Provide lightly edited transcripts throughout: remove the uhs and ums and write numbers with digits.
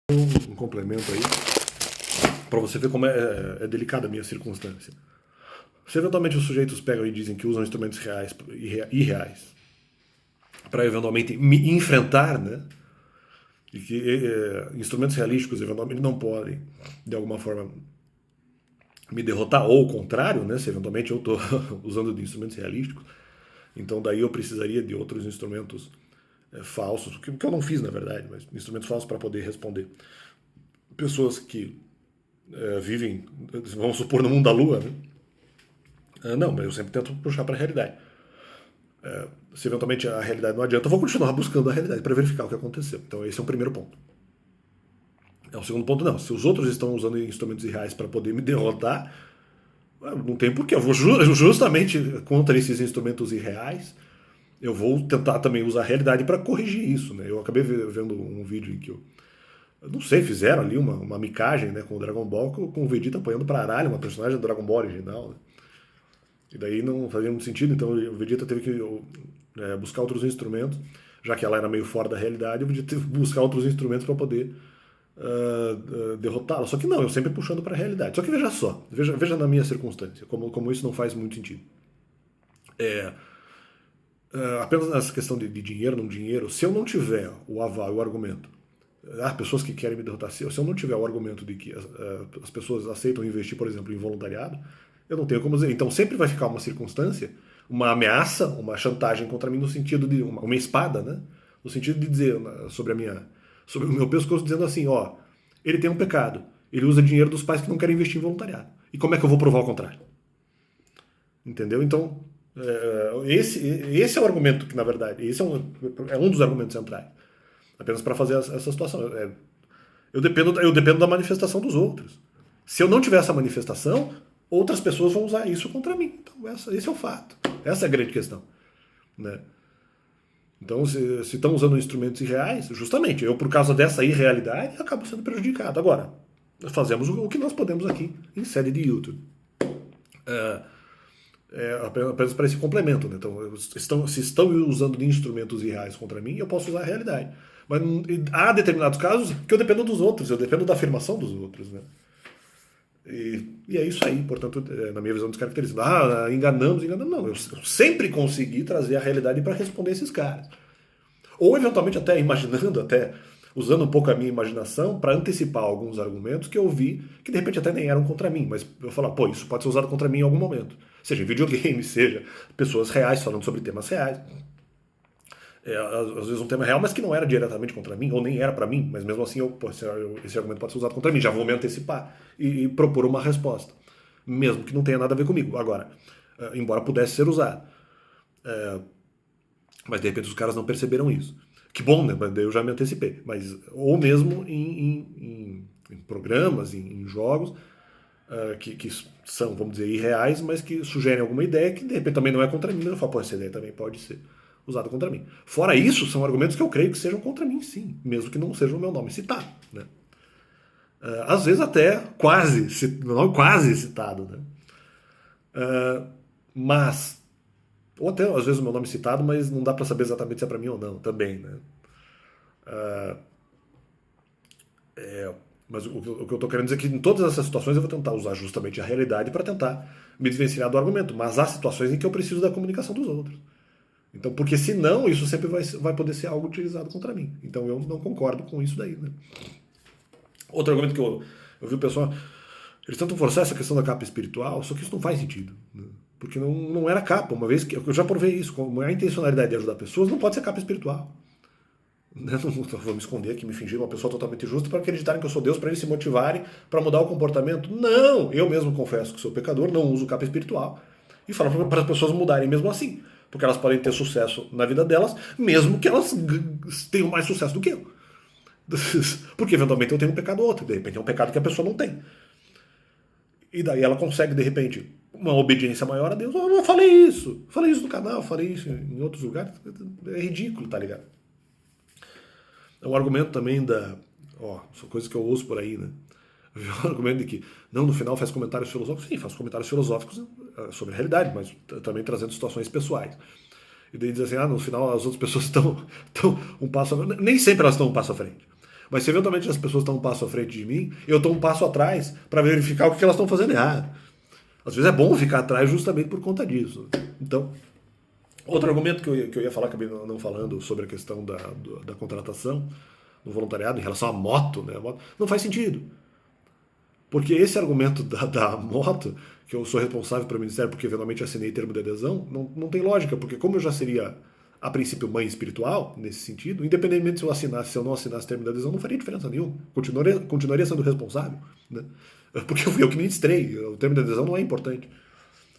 Um complemento aí, para você ver como é delicada a minha circunstância. Se eventualmente os sujeitos pegam e dizem que usam instrumentos reais irreais para eventualmente me enfrentar, né? E que instrumentos realísticos eventualmente não podem, de alguma forma, me derrotar, ou o contrário, né? Se eventualmente eu estou usando de instrumentos realísticos, então daí eu precisaria de outros instrumentos falsos, que eu não fiz na verdade, mas instrumentos falsos para poder responder. Pessoas que vivem, vamos supor, no mundo da lua, né? Não, mas eu sempre tento puxar para a realidade. Se eventualmente a realidade não adianta, eu vou continuar buscando a realidade para verificar o que aconteceu. Então esse é o primeiro ponto. O segundo ponto, não. Se os outros estão usando instrumentos irreais para poder me derrotar, não tem porquê. Eu vou justamente contra esses instrumentos irreais, eu vou tentar também usar a realidade para corrigir isso. Né? Eu acabei vendo um vídeo em que eu não sei, fizeram ali uma micagem, né, com o Dragon Ball, com o Vegeta apanhando para Aralho, uma personagem do Dragon Ball original. Né? E daí não fazia muito sentido, então o Vegeta teve que buscar outros instrumentos, já que ela era meio fora da realidade, o Vegeta teve que buscar outros instrumentos para poder derrotá-la. Só que não, eu sempre puxando para a realidade. Só que veja só, veja na minha circunstância, como isso não faz muito sentido. Apenas nessa questão de dinheiro, não dinheiro, se eu não tiver o aval, o argumento, há pessoas que querem me derrotar, se eu não tiver o argumento de que as pessoas aceitam investir, por exemplo, em voluntariado, eu não tenho como dizer. Então sempre vai ficar uma circunstância, uma ameaça, uma chantagem contra mim no sentido de uma espada, né? No sentido de dizer sobre o meu pescoço, dizendo assim, ó, ele tem um pecado, ele usa dinheiro dos pais que não querem investir em voluntariado. E como é que eu vou provar o contrário? Entendeu? Então esse é o argumento que, na verdade, esse é um dos argumentos centrais. Apenas para fazer essa situação. Eu dependo da manifestação dos outros. Se eu não tiver essa manifestação, outras pessoas vão usar isso contra mim. Então, esse é o fato. Essa é a grande questão. Né? Então, se estão usando instrumentos irreais, justamente, eu, por causa dessa irrealidade, acabo sendo prejudicado. Agora, fazemos o que nós podemos aqui em série de YouTube. Apenas para esse complemento. Né? Então, se estão usando de instrumentos irreais contra mim, eu posso usar a realidade. Mas há determinados casos que eu dependo dos outros, eu dependo da afirmação dos outros. Né? E é isso aí, portanto, na minha visão descaracterizada. Enganamos. Não, eu sempre consegui trazer a realidade para responder esses caras. Ou, eventualmente, até imaginando, até usando um pouco a minha imaginação para antecipar alguns argumentos que eu vi que, de repente, até nem eram contra mim, mas eu falar, pô, isso pode ser usado contra mim em algum momento. Seja em videogame, seja pessoas reais falando sobre temas reais. Às vezes um tema real, mas que não era diretamente contra mim, ou nem era para mim, mas mesmo assim esse argumento pode ser usado contra mim, já vou me antecipar e propor uma resposta, mesmo que não tenha nada a ver comigo. Agora, embora pudesse ser usado, mas de repente os caras não perceberam isso. Que bom, né? Mas daí eu já me antecipei. Mas, ou mesmo em programas, em jogos, que são, vamos dizer, irreais, mas que sugerem alguma ideia que de repente também não é contra mim, mas eu falo, pô, essa ideia também pode ser usado contra mim. Fora isso, são argumentos que eu creio que sejam contra mim, sim, mesmo que não seja o meu nome citado. Né? Às vezes até quase citado. Né? Mas, ou até às vezes o meu nome citado, mas não dá para saber exatamente se é para mim ou não, também. Né? Mas o que eu estou querendo dizer é que em todas essas situações eu vou tentar usar justamente a realidade para tentar me desvencilhar do argumento. Mas há situações em que eu preciso da comunicação dos outros. Então, porque senão isso sempre vai poder ser algo utilizado contra mim. Então eu não concordo com isso daí. Né? Outro argumento que eu vi o pessoal, eles tentam forçar essa questão da capa espiritual, só que isso não faz sentido. Né? Porque não era capa, uma vez que eu já provei isso, como a intencionalidade de ajudar pessoas, não pode ser capa espiritual. Não vou me esconder aqui, me fingir uma pessoa totalmente justa para acreditarem que eu sou Deus, para eles se motivarem para mudar o comportamento. Não! Eu mesmo confesso que sou pecador, não uso capa espiritual. E falo para as pessoas mudarem mesmo assim. Porque elas podem ter sucesso na vida delas, mesmo que elas tenham mais sucesso do que eu. Porque eventualmente eu tenho um pecado ou outro, de repente é um pecado que a pessoa não tem. E daí ela consegue, de repente, uma obediência maior a Deus. Eu falei isso no canal, falei isso em outros lugares. É ridículo, tá ligado? É um argumento também são coisas que eu ouço por aí, né? O argumento de que, não, no final faz comentários filosóficos. Sim, faz comentários filosóficos sobre a realidade, mas também trazendo situações pessoais. E daí diz assim, no final as outras pessoas estão um passo à frente. Nem sempre elas estão um passo à frente. Mas se eventualmente as pessoas estão um passo à frente de mim, eu estou um passo atrás para verificar o que elas estão fazendo errado. Às vezes é bom ficar atrás justamente por conta disso. Então, outro argumento que eu ia falar, acabei não falando, sobre a questão da contratação no voluntariado em relação à moto, né? Não faz sentido. Porque esse argumento da moto, que eu sou responsável pelo Ministério porque eventualmente assinei termo de adesão, não tem lógica, porque como eu já seria, a princípio, mãe espiritual, nesse sentido, independentemente se eu não assinasse termo de adesão, não faria diferença nenhuma. Continuaria sendo responsável, né? Porque fui eu que ministrei, o termo de adesão não é importante.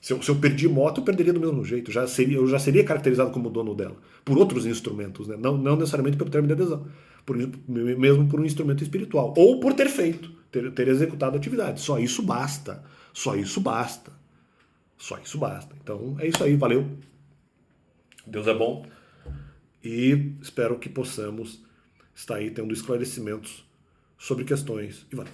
Se eu perdi moto, eu perderia do mesmo jeito. Eu já seria caracterizado como dono dela. Por outros instrumentos, né? Não necessariamente pelo termo de adesão. Mesmo por um instrumento espiritual. Ou por ter feito, ter executado a atividade. Só isso basta. Só isso basta. Só isso basta. Então é isso aí, valeu. Deus é bom. E espero que possamos estar aí tendo esclarecimentos sobre questões. E valeu.